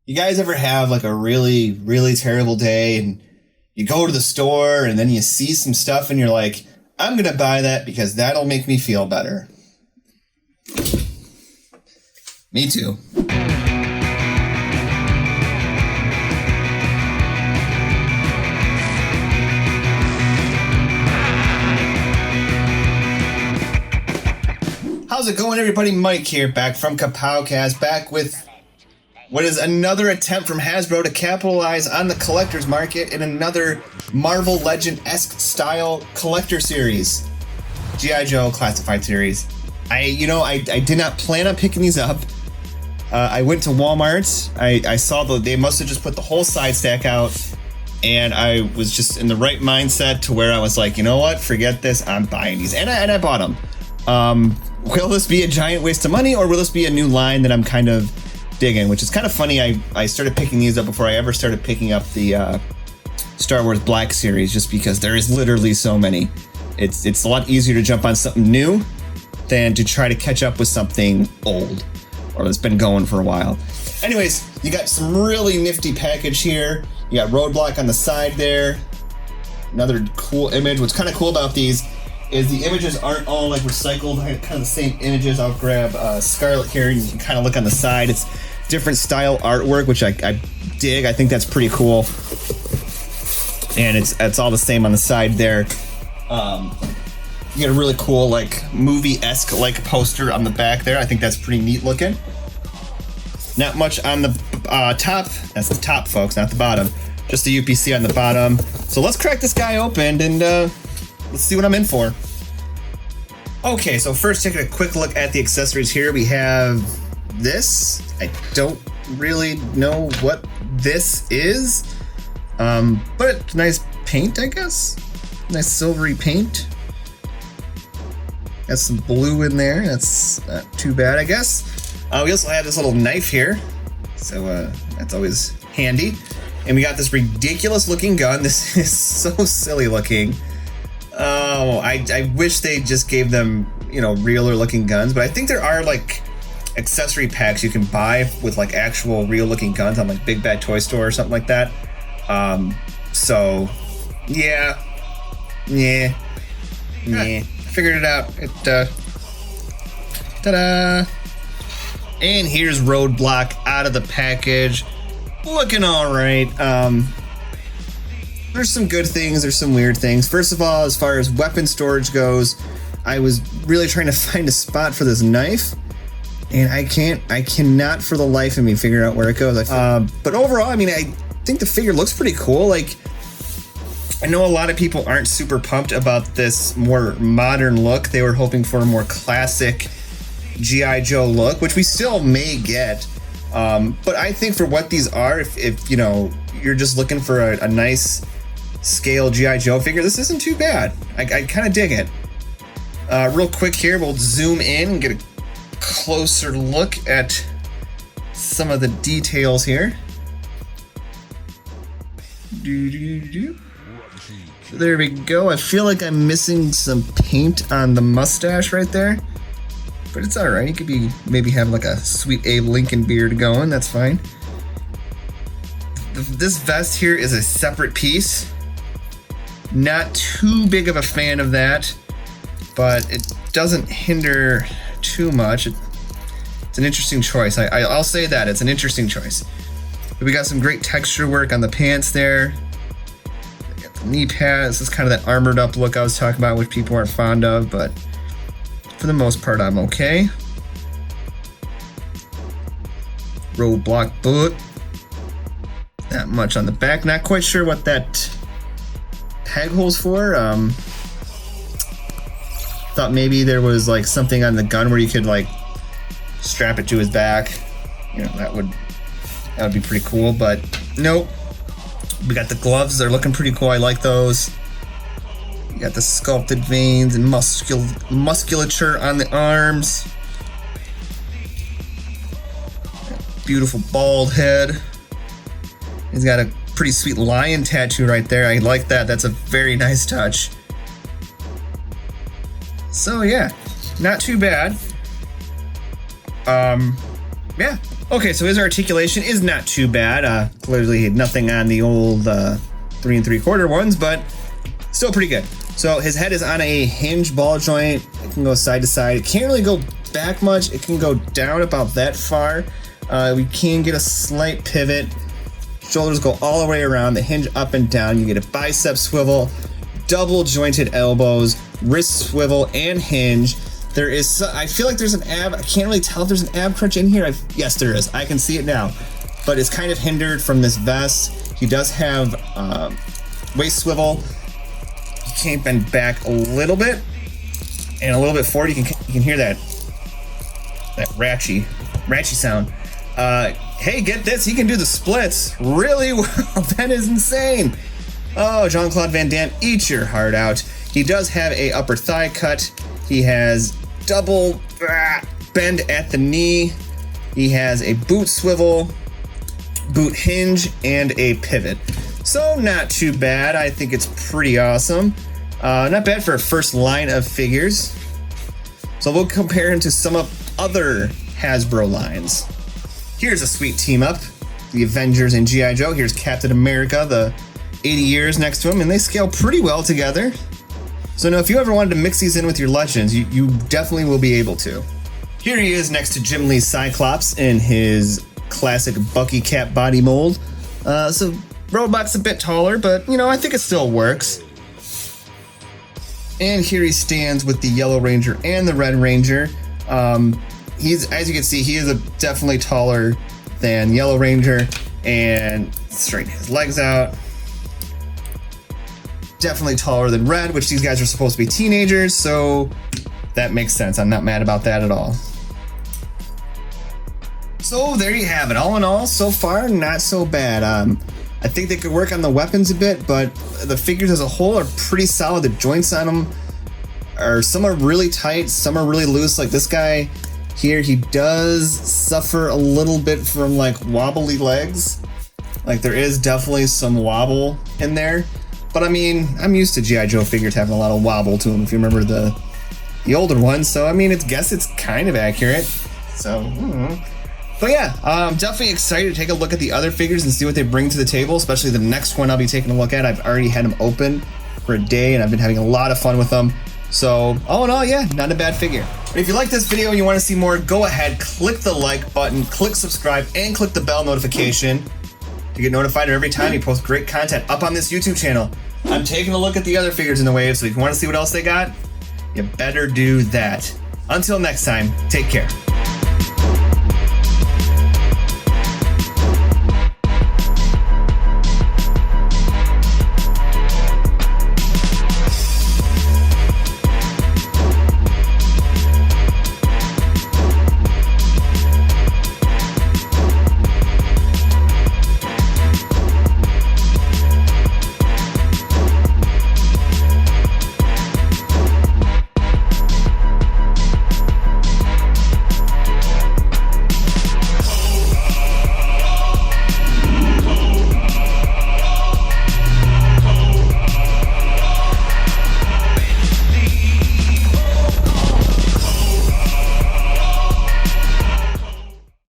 You guys ever have like a really, really terrible day and you go to the store and then you see some stuff and you're like, I'm going to buy that because that'll make me feel better. Me too. How's it going, everybody? Mike here, back from Kapowcast, back with what is another attempt from Hasbro to capitalize on the collector's market in another Marvel Legend-esque style collector series. G.I. Joe Classified series. I did not plan on picking these up. I went to Walmart. I saw they must have just put the whole side stack out, and I was just in the right mindset to where I was like, you know what? Forget this. I'm buying these, and I bought them. Will this be a giant waste of money, or will this be a new line that I'm kind of digging? Which is kind of funny. I started picking these up before I ever started picking up the Star Wars Black series, just because there is literally so many. It's a lot easier to jump on something new than to try to catch up with something old or that's been going for a while. Anyways, you got some really nifty package here. You got Roadblock on the side there. Another cool image. What's kind of cool about these is the images aren't all like recycled, kind of the same images. I'll grab Scarlet here, and you can kind of look on the side. It's different style artwork, which I dig. I think that's pretty cool. And it's all the same on the side there. You get a really cool like movie-esque like poster on the back there. I think that's pretty neat looking. Not much on the top. That's the top, folks, not the bottom. Just the UPC on the bottom. So let's crack this guy open and let's see what I'm in for. Okay, so first taking a quick look at the accessories here. We have this. I don't really know what this is. But it's nice paint, I guess. Nice silvery paint. Got some blue in there. That's not too bad, I guess. We also have this little knife here. So that's always handy. And we got this ridiculous looking gun. This is so silly looking. Oh, I wish they just gave them, realer looking guns, but I think there are like accessory packs you can buy with like actual real looking guns on like Big Bad Toy Store or something like that. So yeah. Figured it out. Ta-da! And here's Roadblock out of the package. Looking all right. There's some good things, there's some weird things. First of all, as far as weapon storage goes, I was really trying to find a spot for this knife, and I cannot for the life of me figure out where it goes. But overall, I think the figure looks pretty cool. Like, I know a lot of people aren't super pumped about this more modern look. They were hoping for a more classic G.I. Joe look, which we still may get. But I think for what these are, if you're just looking for a nice scale G.I. Joe figure, this isn't too bad. I kind of dig it. Real quick here, we'll zoom in and get a closer look at some of the details here. There we go. I feel like I'm missing some paint on the mustache right there, but it's all right. You could maybe have like a sweet Abe Lincoln beard going. That's fine. This vest here is a separate piece. Not too big of a fan of that, but it doesn't hinder too much. It's an interesting choice. I'll say that it's an interesting choice. But we got some great texture work on the pants there. Got the knee pads. This is kind of that armored up look I was talking about, which people aren't fond of, but for the most part, I'm okay. Roadblock bullet. Not much on the back. Not quite sure what that tag hole's for. Thought maybe there was like something on the gun where you could like strap it to his back. That would be pretty cool, but nope. We got the gloves. They're looking pretty cool. I like those. You got the sculpted veins and musculature on the arms. Beautiful bald head. He's got a pretty sweet lion tattoo right there. I like that. That's a very nice touch. So yeah, not too bad. Yeah. Okay, so his articulation is not too bad. Clearly nothing on the old 3 3/4 ones, but still pretty good. So his head is on a hinge ball joint. It can go side to side. It can't really go back much. It can go down about that far. We can get a slight pivot. Shoulders go all the way around. The hinge up and down. You get a bicep swivel, double jointed elbows, wrist swivel, and hinge. There is, I feel like there's an ab. I can't really tell if there's an ab crunch in here. Yes, there is. I can see it now, but it's kind of hindered from this vest. He does have waist swivel. You can't bend back a little bit and a little bit forward. You can hear that ratchy sound. Hey, get this. He can do the splits really well. That is insane. Oh, Jean-Claude Van Damme, eat your heart out. He does have a upper thigh cut. He has double bend at the knee. He has a boot swivel, boot hinge, and a pivot. So not too bad. I think it's pretty awesome. Not bad for a first line of figures. So we'll compare him to some of other Hasbro lines. Here's a sweet team up. The Avengers and G.I. Joe. Here's Captain America, the 80 years next to him, and they scale pretty well together. So now if you ever wanted to mix these in with your Legends, you definitely will be able to. Here he is next to Jim Lee's Cyclops in his classic Bucky cap body mold. So Roadblock's a bit taller, but I think it still works. And here he stands with the Yellow Ranger and the Red Ranger. He's, as you can see, he is definitely taller than Yellow Ranger, and straighten his legs out. Definitely taller than Red, which these guys are supposed to be teenagers, so that makes sense. I'm not mad about that at all. So there you have it. All in all, so far, not so bad. I think they could work on the weapons a bit, but the figures as a whole are pretty solid. The joints on them are, some are really tight, some are really loose. Like this guy here, he does suffer a little bit from like wobbly legs. Like there is definitely some wobble in there. But I mean, I'm used to G.I. Joe figures having a lot of wobble to them, if you remember the older ones. So I mean, guess it's kind of accurate. So, but yeah, I'm definitely excited to take a look at the other figures and see what they bring to the table, especially the next one I'll be taking a look at. I've already had them open for a day, and I've been having a lot of fun with them. So all in all, yeah, not a bad figure. But if you like this video and you want to see more, go ahead, click the like button, click subscribe, and click the bell notification to get notified every time we post great content up on this YouTube channel. I'm taking a look at the other figures in the wave, so if you want to see what else they got, you better do that. Until next time, take care.